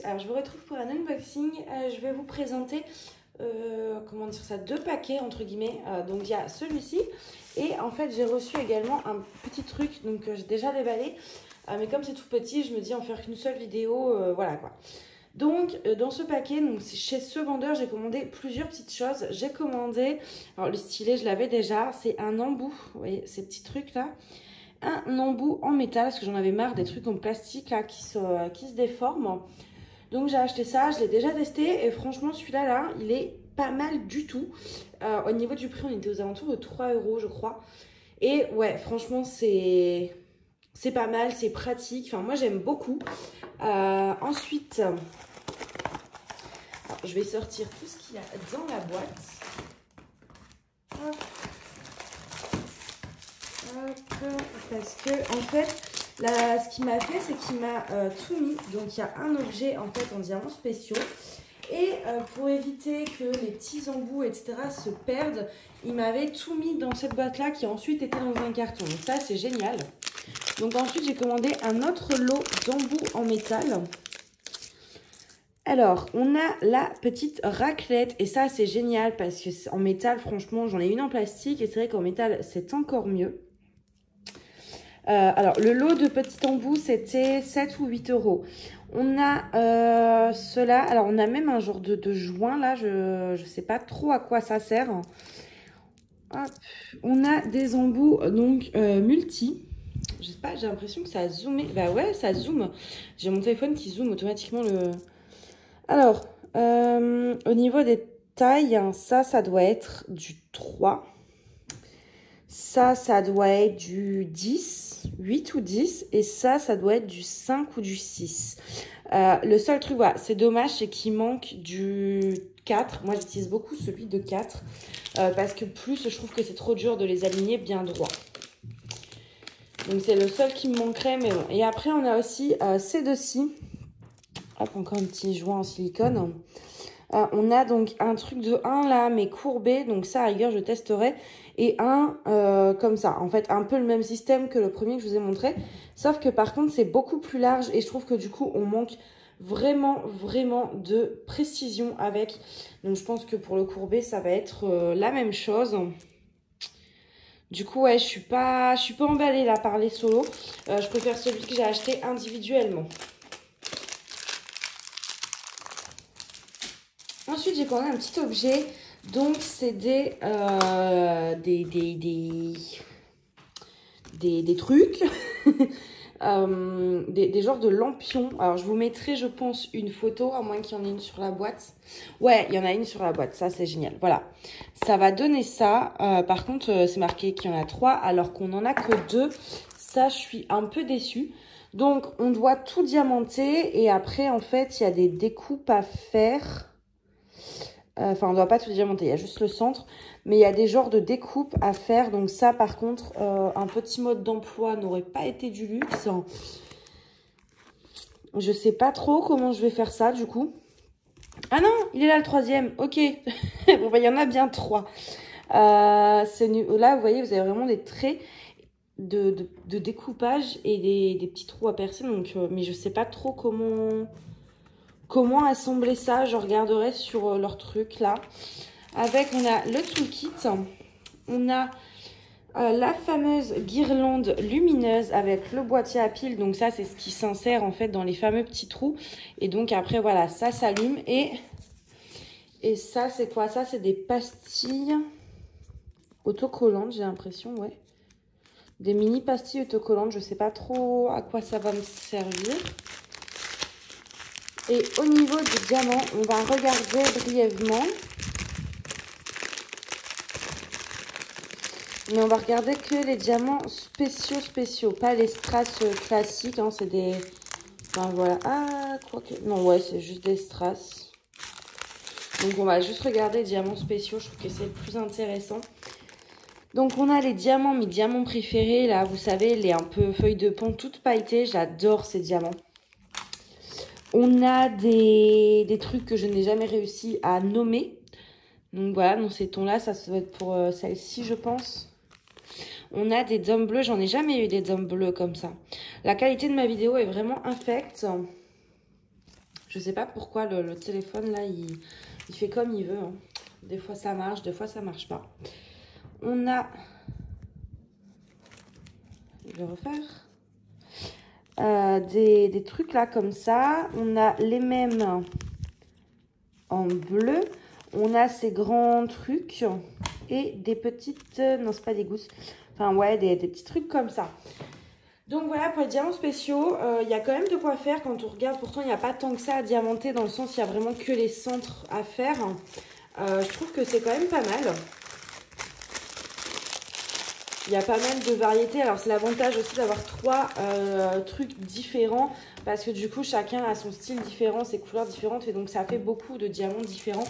Alors je vous retrouve pour un unboxing. Je vais vous présenter comment dire ça, 2 paquets entre guillemets. Donc il y a celui-ci et en fait j'ai reçu également un petit truc donc j'ai déjà déballé. Mais comme c'est tout petit, je me dis en faire qu'une seule vidéo, voilà quoi. Donc dans ce paquet, donc chez ce vendeur, j'ai commandé plusieurs petites choses. J'ai commandé, alors le stylet je l'avais déjà, c'est un embout, vous voyez ces petits trucs là. Un embout en métal parce que j'en avais marre des trucs en plastique là qui se déforment. Donc j'ai acheté ça, je l'ai déjà testé et franchement celui-là là, il est pas mal du tout. Au niveau du prix, on était aux alentours de 3 € je crois. Et ouais, franchement c'est pas mal, c'est pratique. Enfin moi j'aime beaucoup. Ensuite, alors, je vais sortir tout ce qu'il y a dans la boîte. Hop. Hop, parce que en fait là, ce qu'il m'a fait c'est qu'il m'a tout mis, donc il y a un objet en fait en diamants spéciaux et pour éviter que les petits embouts etc se perdent, il m'avait tout mis dans cette boîte là qui a ensuite été dans un carton, donc ça c'est génial. Donc ensuite j'ai commandé un autre lot d'embouts en métal. Alors, on a la petite raclette et ça c'est génial parce que en métal, franchement, j'en ai une en plastique et c'est vrai qu'en métal, c'est encore mieux. Alors, le lot de petits embouts, c'était 7 ou 8 €. On a cela, alors on a même un genre de joint là, je sais pas trop à quoi ça sert. Hop. On a des embouts donc multi. Je sais pas, j'ai l'impression que ça a zoomé. Bah ouais, ça zoome. J'ai mon téléphone qui zoome automatiquement le... Alors, au niveau des tailles, hein, ça doit être du 3. Ça doit être du 10, 8 ou 10. Et ça doit être du 5 ou du 6. Le seul truc, voilà, c'est dommage, c'est qu'il manque du 4. Moi, j'utilise beaucoup celui de 4. Parce que plus, je trouve que c'est trop dur de les aligner bien droit. Donc, c'est le seul qui me manquerait, mais bon. Et après, on a aussi ces deux-ci. Hop, encore un petit joint en silicone. On a donc un truc de 1 là, mais courbé. Donc ça, à rigueur, je testerai. Et un comme ça. En fait, un peu le même système que le premier que je vous ai montré. Sauf que par contre, c'est beaucoup plus large. Et je trouve que du coup, on manque vraiment, vraiment de précision avec. Donc je pense que pour le courbé, ça va être la même chose. Du coup, ouais, je suis pas emballée là par les solos. Je préfère celui que j'ai acheté individuellement. Ensuite, j'ai commandé un petit objet. Donc, c'est des trucs. Des genres de lampions. Alors, je vous mettrai, je pense, une photo, à moins qu'il y en ait une sur la boîte. Ouais, il y en a une sur la boîte. Ça, c'est génial. Voilà. Ça va donner ça. Par contre, c'est marqué qu'il y en a 3, alors qu'on n'en a que 2. Ça, je suis un peu déçue. Donc, on doit tout diamanter. Et après, en fait, il y a des découpes à faire. Enfin, on ne doit pas tout diamanter, il y a juste le centre. Mais il y a des genres de découpes à faire. Donc ça, par contre, un petit mode d'emploi n'aurait pas été du luxe. Je sais pas trop comment je vais faire ça, du coup. Ah non, il est là le 3e. Ok. Bon, bah, il y en a bien 3. Là, vous voyez, vous avez vraiment des traits de découpage et des petits trous à percer. Donc, mais je sais pas trop comment assembler ça. Je regarderai sur leur truc là. Avec, on a le toolkit. On a la fameuse guirlande lumineuse avec le boîtier à piles. Donc ça, c'est ce qui s'insère en fait dans les fameux petits trous. Et donc après, voilà, ça s'allume. Et ça, c'est quoi? Ça, c'est des pastilles autocollantes, j'ai l'impression, ouais. Des mini pastilles autocollantes. Je sais pas trop à quoi ça va me servir. Et au niveau du diamant, on va regarder brièvement. Mais on va regarder que les diamants spéciaux. Pas les strass classiques. Hein, c'est des... Enfin, voilà. Ah, quoi que... Non, ouais, c'est juste des strass. Donc, on va juste regarder les diamants spéciaux. Je trouve que c'est le plus intéressant. Donc, on a les diamants, mes diamants préférés. Là, vous savez, les un peu feuilles de pont toutes pailletées. J'adore ces diamants. On a des trucs que je n'ai jamais réussi à nommer. Donc voilà, dans ces tons-là, ça doit être pour celle-ci, je pense. On a des dômes bleus, j'en ai jamais eu des dômes bleus comme ça. La qualité de ma vidéo est vraiment infecte. Je sais pas pourquoi le téléphone là, il fait comme il veut. Hein. Des fois ça marche, des fois ça marche pas. On a... Je vais refaire. Des trucs là comme ça. On a les mêmes en bleu. On a ces grands trucs et des petites... non, c'est pas des gousses. Enfin, ouais, des petits trucs comme ça. Donc voilà, pour les diamants spéciaux, il y a quand même de quoi faire quand on regarde. Pourtant, il n'y a pas tant que ça à diamanter dans le sens il y a vraiment que les centres à faire. Je trouve que c'est quand même pas mal. Il y a pas mal de variétés. Alors, c'est l'avantage aussi d'avoir 3 trucs différents parce que du coup, chacun a son style différent, ses couleurs différentes et donc ça fait beaucoup de diamants différents.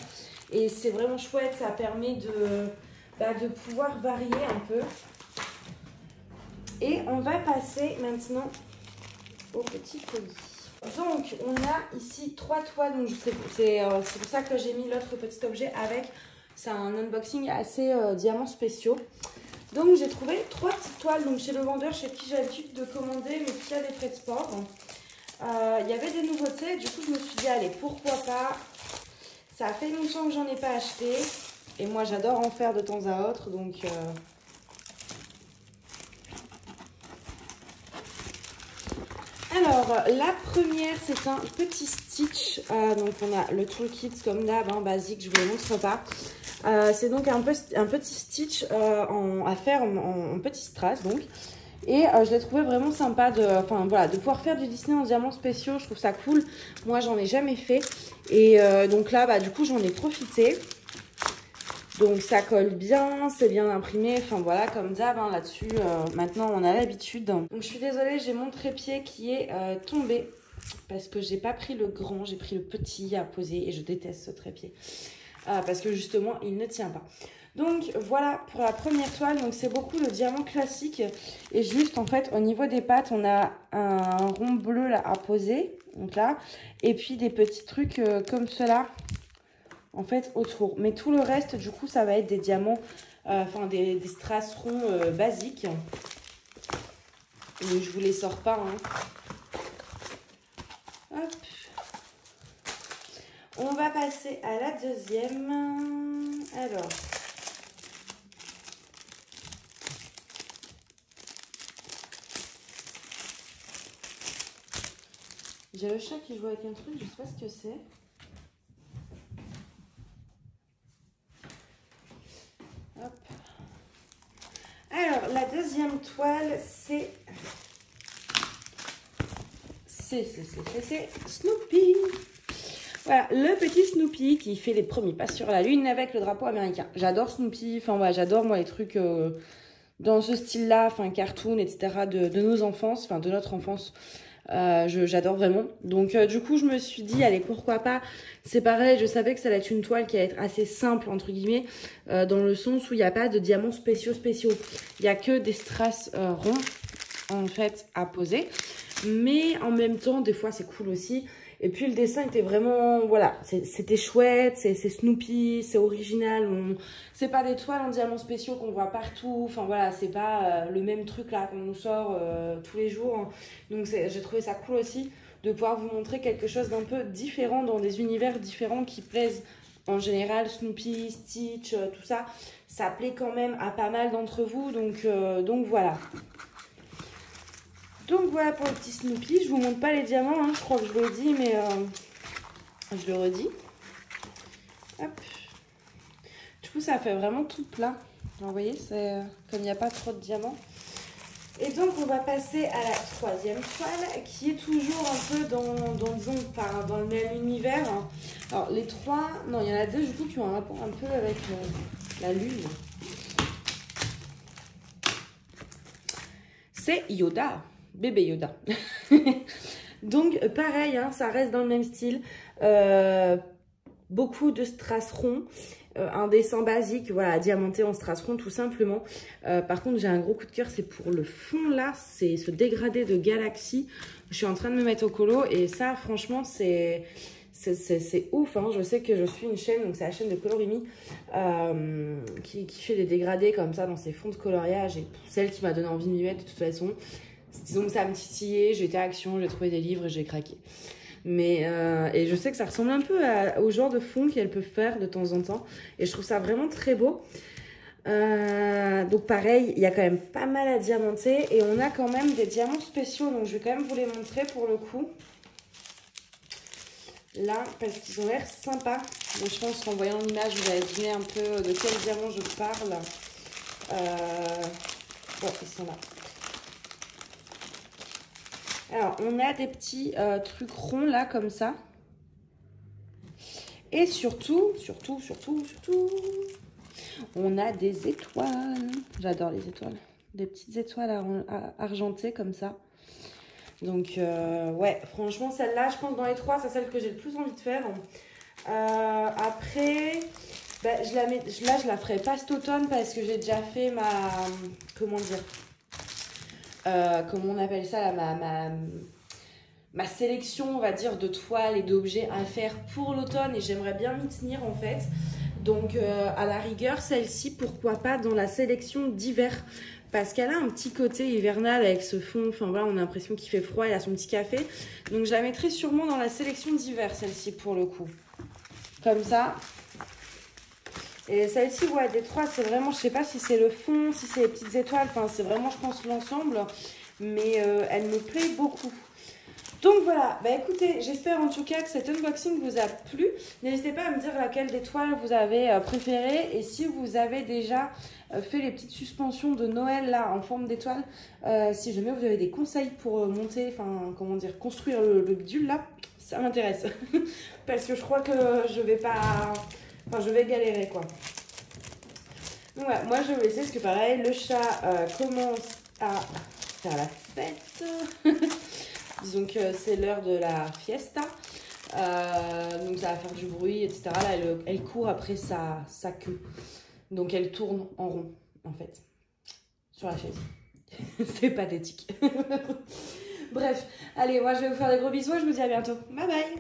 Et c'est vraiment chouette, ça permet de pouvoir varier un peu. Et on va passer maintenant au petit colis. Donc, on a ici 3 toiles. C'est pour ça que j'ai mis l'autre petit objet avec. C'est un unboxing assez diamants spéciaux. Donc, j'ai trouvé 3 petites toiles donc, chez le vendeur chez qui j'ai l'habitude de commander, mais qui a des frais de sport. Il y avait des nouveautés. Du coup, je me suis dit, allez, pourquoi pas. Ça a fait longtemps que j'en ai pas acheté. Et moi, j'adore en faire de temps à autre. Donc, alors, la première, c'est un petit Stitch. Donc, on a le toolkit comme d'hab, hein, basique, je vous le montre pas. C'est donc un petit Stitch à faire en petit strass, donc. Et je l'ai trouvé vraiment sympa de pouvoir faire du Disney en diamants spéciaux. Je trouve ça cool. Moi, j'en ai jamais fait. Et donc là, du coup, j'en ai profité. Donc, ça colle bien, c'est bien imprimé. Enfin, voilà, comme d'hab, hein, là-dessus, maintenant, on a l'habitude. Donc, je suis désolée, j'ai mon trépied qui est tombé. Parce que j'ai pas pris le grand, j'ai pris le petit à poser. Et je déteste ce trépied. Parce que, justement, il ne tient pas. Donc voilà pour la première toile, donc c'est beaucoup le diamant classique et juste en fait au niveau des pattes on a un rond bleu là à poser, donc là, et puis des petits trucs comme cela en fait autour. Mais tout le reste du coup ça va être des diamants, des strass ronds basiques. Et je vous les sors pas. Hein. Hop. On va passer à la deuxième. Alors... J'ai le chat qui joue avec un truc, je sais pas ce que c'est. Hop. Alors, la deuxième toile, c'est Snoopy. Voilà, le petit Snoopy qui fait les premiers pas sur la lune avec le drapeau américain. J'adore Snoopy, enfin ouais, j'adore moi les trucs dans ce style-là, enfin cartoon, etc. de nos enfances, enfin de notre enfance. J'adore vraiment. Donc du coup je me suis dit allez pourquoi pas. C'est pareil, je savais que ça allait être une toile qui allait être assez simple entre guillemets, dans le sens où il n'y a pas de diamants spéciaux. Il n'y a que des strass ronds en fait à poser. Mais en même temps des fois c'est cool aussi. Et puis le dessin était vraiment, voilà, c'était chouette, c'est Snoopy, c'est original. C'est pas des toiles en diamants spéciaux qu'on voit partout. Enfin voilà, c'est pas le même truc là qu'on nous sort tous les jours. Hein. Donc j'ai trouvé ça cool aussi de pouvoir vous montrer quelque chose d'un peu différent dans des univers différents qui plaisent. En général, Snoopy, Stitch, tout ça, ça plaît quand même à pas mal d'entre vous. Donc voilà. Donc voilà pour le petit Snoopy. Je vous montre pas les diamants, hein. Je crois que je l'ai dit, mais je le redis. Hop. Du coup, ça fait vraiment tout plat. Vous voyez, c'est comme il n'y a pas trop de diamants. Et donc, on va passer à la troisième toile, qui est toujours un peu dans le même univers. Alors, les trois, non, il y en a deux du coup qui ont un rapport un peu avec la lune. C'est Yoda. Bébé Yoda. Donc pareil, hein, ça reste dans le même style. Beaucoup de strass ronds. Un dessin basique, voilà, diamanté en strass rond tout simplement. Par contre, j'ai un gros coup de cœur, c'est pour le fond là. C'est ce dégradé de galaxie. Je suis en train de me mettre au colo et ça, franchement, c'est ouf. Hein. Je sais que je suis une chaîne, donc c'est la chaîne de Colorimi qui fait des dégradés comme ça dans ses fonds de coloriage. Et celle qui m'a donné envie de m'y mettre de toute façon. Disons que ça me titillait, j'étais à Action, j'ai trouvé des livres et j'ai craqué. Mais, et je sais que ça ressemble un peu au genre de fond qu'elle peut faire de temps en temps. Et je trouve ça vraiment très beau. Donc pareil, il y a quand même pas mal à diamanter. Et on a quand même des diamants spéciaux. Donc je vais quand même vous les montrer pour le coup. Là, parce qu'ils ont l'air sympas. Donc je pense qu'en voyant l'image, vous allez deviner un peu de quel diamant je parle. Bon, ils sont là. Alors, on a des petits trucs ronds là, comme ça. Et surtout, on a des étoiles. J'adore les étoiles. Des petites étoiles argentées comme ça. Donc, ouais, franchement, celle-là, je pense dans les trois, c'est celle que j'ai le plus envie de faire. Après, bah, je la ferai pas cet automne parce que j'ai déjà fait ma... Comment dire, comment on appelle ça là, ma sélection, on va dire, de toiles et d'objets à faire pour l'automne. Et j'aimerais bien m'y tenir, en fait. Donc, à la rigueur, celle-ci, pourquoi pas dans la sélection d'hiver. Parce qu'elle a un petit côté hivernal avec ce fond. Enfin, voilà, on a l'impression qu'il fait froid. Elle a son petit café. Donc, je la mettrai sûrement dans la sélection d'hiver, celle-ci, pour le coup. Comme ça. Et celle-ci, ouais, des trois, c'est vraiment, je sais pas si c'est le fond, si c'est les petites étoiles. Enfin, c'est vraiment, je pense, l'ensemble. Mais elle me plaît beaucoup. Donc voilà, bah écoutez, j'espère en tout cas que cet unboxing vous a plu. N'hésitez pas à me dire laquelle des toiles vous avez préférée. Et si vous avez déjà fait les petites suspensions de Noël là en forme d'étoile, si jamais vous avez des conseils pour monter, enfin comment dire, construire le bidule là, ça m'intéresse. Parce que je crois que je vais pas, enfin je vais galérer quoi. Donc voilà, moi je vais laisser parce que pareil, le chat commence à faire la fête. Disons que c'est l'heure de la fiesta. Donc ça va faire du bruit, etc. Là, elle court après sa queue. Donc elle tourne en rond, en fait, sur la chaise. C'est pathétique. Bref, allez, moi je vais vous faire des gros bisous et je vous dis à bientôt. Bye bye.